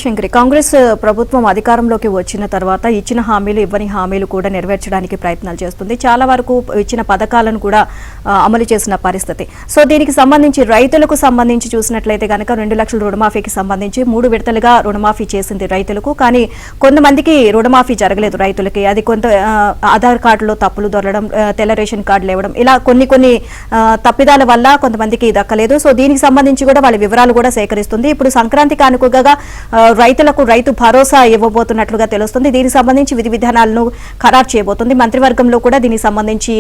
శంకరి, కాంగ్రెస్ ప్రభుత్వం అధికారంలోకి వచ్చిన తర్వాత ఇచ్చిన హామీలు ఇవ్వని హామీలు కూడా నెరవేర్చడానికి ప్రయత్నాలు చేస్తుంది. చాలా వరకు ఇచ్చిన పథకాలను కూడా అమలు చేసిన పరిస్థితి. సో దీనికి సంబంధించి రైతులకు సంబంధించి చూసినట్లయితే కనుక 2 లక్షల రుణమాఫీకి సంబంధించి 3 విడతలుగా రుణమాఫీ చేసింది రైతులకు. కానీ కొంతమందికి రుణమాఫీ జరగలేదు రైతులకి. అది కొంత ఆధార్ కార్డులో తప్పులు దొరకడం, తెల్ల రేషన్ కార్డులు ఇవ్వడం, ఇలా కొన్ని తప్పిదాల వల్ల కొంతమందికి దక్కలేదు. సో దీనికి సంబంధించి కూడా వాళ్ళ వివరాలు కూడా సేకరిస్తుంది. ఇప్పుడు సంక్రాంతి కానుకగా రైతులకు రైతు భరోసా ఇవ్వబోతున్నట్లుగా తెలుస్తుంది. దీనికి సంబంధించి విధి విధానాలను ఖరారు చేయబోతుంది. మంత్రివర్గంలో కూడా దీనికి సంబంధించి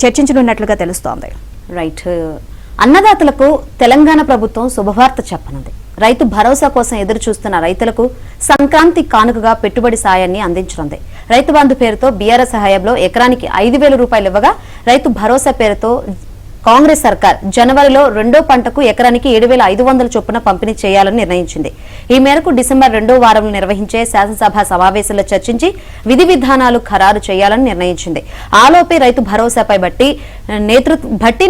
చర్చించనున్నట్లుగా తెలుస్తోంది. రైట్. అన్నదాతలకు తెలంగాణ ప్రభుత్వం శుభవార్త చెప్పనుంది. రైతు భరోసా కోసం ఎదురు చూస్తున్న రైతులకు సంక్రాంతి కానుకగా పెట్టుబడి సాయాన్ని అందించనుంది. రైతు బంధు పేరుతో బీఆర్ఎస్ హయాంలో ఎకరానికి 5,000 రూపాయలు ఇవ్వగా, రైతు భరోసా పేరుతో కాంగ్రెస్ సర్కార్ జనవరిలో 2వ పంటకు ఎకరానికి 7,500 చొప్పున పంపిణీ చేయాలని నిర్ణయించింది. ఈ మేరకు డిసెంబర్ 2వ వారంలో నిర్వహించే శాసనసభ సమావేశంలో చర్చించి విధి విధానాలు ఖరారు చేయాలని నిర్ణయించింది. ఆలోపే రైతు భరోసాపై భట్టి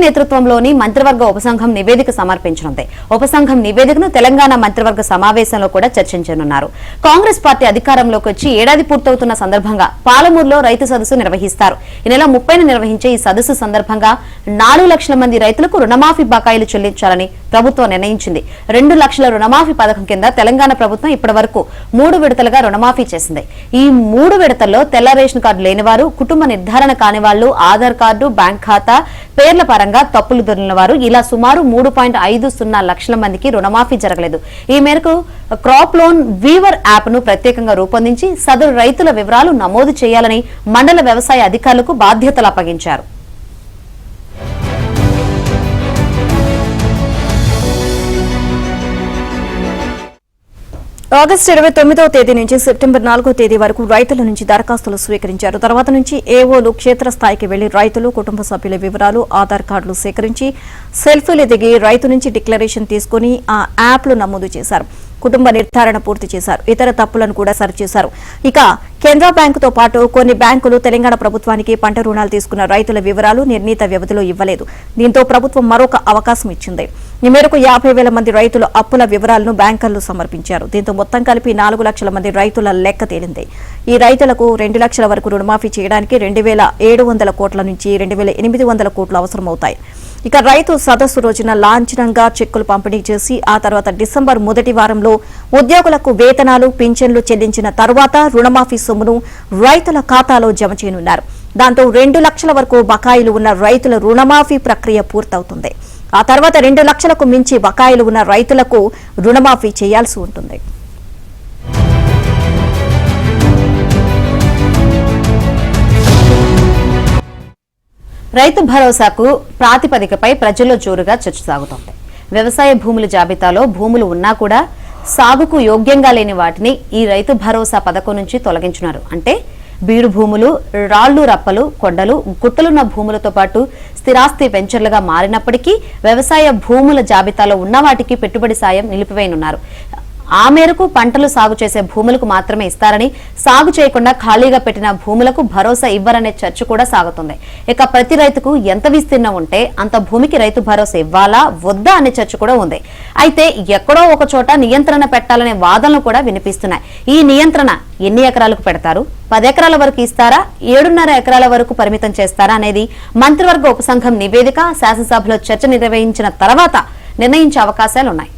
నేతృత్వంలోని మంత్రివర్గ ఉపసంఘం నివేదిక సమర్పించనుంది. ఉపసంఘం నివేదికను తెలంగాణ మంత్రివర్గ సమావేశంలో కూడా చర్చించనున్నారు. కాంగ్రెస్ పార్టీ అధికారంలోకి వచ్చి ఏడాది పూర్తవుతున్న సందర్భంగా పాలమూరులో రైతు సదస్సు నిర్వహిస్తారు. ఈ నెల 30న నిర్వహించే ఈ సదస్సు సందర్భంగా 4 లక్షల మంది రైతులకు రుణమాఫీ బకాయిలు చెల్లించాలని ప్రభుత్వం నిర్ణయించింది. 2 లక్షల రుణమాఫీ పథకం కింద తెలంగాణ ప్రభుత్వం ఇప్పటి వరకు 3 విడతలుగా రుణమాఫీ చేసింది. ఈ 3 విడతల్లో తెల్ల రేషన్ కార్డు లేనివారు, కుటుంబ నిర్ధారణ కాని వాళ్లు, ఆధార్ కార్డు, బ్యాంక్ ఖాతా పేర్ల పరంగా తప్పులు దొరికిన వారు, ఇలా సుమారు 3.50 లక్షల మందికి రుణమాఫీ జరగలేదు. ఈ మేరకు క్రాప్ లోన్ వీవర్ యాప్ ను ప్రత్యేకంగా రూపొందించి సదరు రైతుల వివరాలు నమోదు చేయాలని మండల వ్యవసాయ అధికారులకు బాధ్యతలు అప్పగించారు. ఆగస్టు 29వ తేదీ నుంచి సెప్టెంబర్ 4వ తేదీ వరకు రైతుల నుంచి దరఖాస్తులు స్వీకరించారు. తర్వాత నుంచి ఏఓలు క్షేత్రస్థాయికి వెళ్లి రైతులు, కుటుంబ సభ్యుల వివరాలు, ఆధార్ కార్డులు సేకరించి సెల్ఫీలు దిగి రైతు నుంచి డిక్లరేషన్ తీసుకుని ఆ యాప్లు నమోదు చేశారు. కుటుంబ నిర్ధారణ పూర్తి చేశారు. ఇతర తప్పులను కూడా సరిచేశారు. ఇక కేంద్ర బ్యాంకుతో పాటు కొన్ని బ్యాంకులు తెలంగాణ ప్రభుత్వానికి పంట రుణాలు తీసుకున్న రైతుల వివరాలు నిర్ణీత వ్యవధిలో ఇవ్వలేదు. దీంతో ప్రభుత్వం మరొక అవకాశం ఇచ్చింది. ఈ మేరకు 50,000 మంది రైతుల అప్పుల వివరాలను బ్యాంకర్లు సమర్పించారు. దీంతో మొత్తం కలిపి 4 లక్షల మంది రైతుల లెక్క తేలింది. ఈ రైతులకు 2 లక్షల వరకు రుణమాఫీ చేయడానికి 2,700 కోట్ల నుంచి 2,800 కోట్లు అవసరమవుతాయి. ఇక రైతు సదస్సు రోజున లాంఛనంగా చెక్కులు పంపిణీ చేసి ఆ తర్వాత డిసెంబర్ 1వ వారంలో ఉద్యోగులకు వేతనాలు, పింఛన్లు చెల్లించిన తర్వాత రుణమాఫీ సొమ్మును రైతుల ఖాతాలో జమ చేయనున్నారు. దాంతో 2 లక్షల వరకు బకాయిలు ఉన్న రైతుల రుణమాఫీ ప్రక్రియ పూర్తవుతుంది. ఆ తర్వాత 2 లక్షలకు మించి బకాయిలు ఉన్న రైతులకు రుణమాఫీ చేయాల్సి ఉంటుంది. రైతు భరోసాకు ప్రాతిపదికపై ప్రజల్లో జోరుగా చర్చ సాగుతోంది. వ్యవసాయ భూముల జాబితాలో భూములు ఉన్నా కూడా సాగుకు యోగ్యంగా లేని వాటిని ఈ రైతు భరోసా పథకం నుంచి తొలగించున్నారు. అంటే బీడు భూములు, రాళ్లు, రప్పలు, కొండలు, గుట్టలున్న భూములతో పాటు స్థిరాస్తి వెంచర్లుగా మారినప్పటికీ వ్యవసాయ భూముల జాబితాలో ఉన్న వాటికి పెట్టుబడి సాయం నిలిపివేయనున్నారు. ఆ మేరకు పంటలు సాగు చేసే భూములకు మాత్రమే ఇస్తారని, సాగు చేయకుండా ఖాళీగా పెట్టిన భూములకు భరోసా ఇవ్వరనే చర్చ కూడా సాగుతుంది. ఇక ప్రతి రైతుకు ఎంత విస్తీర్ణం ఉంటే అంత భూమికి రైతు భరోసా ఇవ్వాలా వద్దా అనే చర్చ కూడా ఉంది. అయితే ఎక్కడో ఒక చోట నియంత్రణ పెట్టాలనే వాదనలు కూడా వినిపిస్తున్నాయి. ఈ నియంత్రణ ఎన్ని ఎకరాలకు పెడతారు, 10 ఎకరాల వరకు ఇస్తారా, 7.5 ఎకరాల వరకు పరిమితం చేస్తారా అనేది మంత్రివర్గ ఉపసంఘం నివేదిక శాసనసభలో చర్చ నిర్వహించిన తర్వాత నిర్ణయించే అవకాశాలున్నాయి.